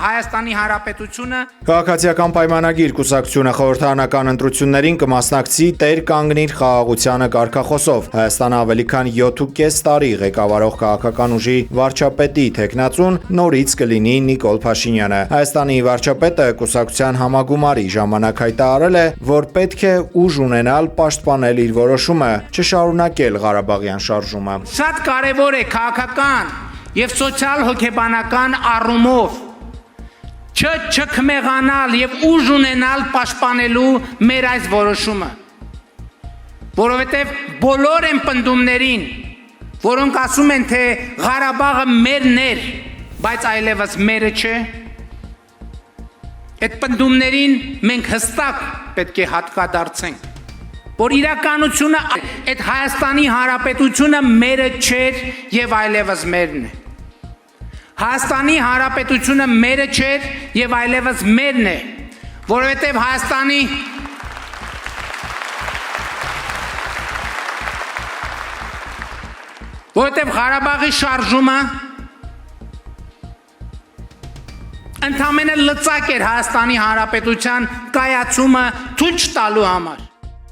Հայաստանի Հանրապետությունը Քաղաքացիական պայմանագիր կուսակցությունը խորհրդարանական ընտրություններին կմասնակցի Տեր կանգնիր խաղաղությանը կարգախոսով։ Հայաստանը ավելի քան 7.5 տարի ղեկավարող քաղաքական ուժի վարչապետի թեկնածուն նորից կլինի Նիկոլ Փաշինյանը։ Հայաստանի վարչապետը կուսակցության համագումարի ժամանակ հայտարարել է, որ պետք է ուժ ունենալ պաշտպանել իր որոշումը, չշարունակել Ղարաբաղյան շարժումը։ շատ կարևոր է քաղաքական եւ սոցիալ-հոգեբանական առումով չքմեղանալ եւ ուժ ունենալ պաշտպանելու մեր այս որոշումը, որովհետեւ բոլոր են պնդումներին, որոնք ասում են, թե Ղարաբաղը մերն էր, բայց այլևս մերը չէ, այդ պնդումներին մենք հստակ պետք է հատկադարձենք, որ իրականությունը այդ Հայաստանի Հանրապետությունը մերը չէր եւ այլևս մերն է։ Հայաստանի Հանրապետությունը մերը չէր եւ այլևս մերն է, որովհետեւ Ղարաբաղի շարժումը ընդամենը լծակ էր Հայաստանի Հանրապետության կայացումը թույլ չտալու համար։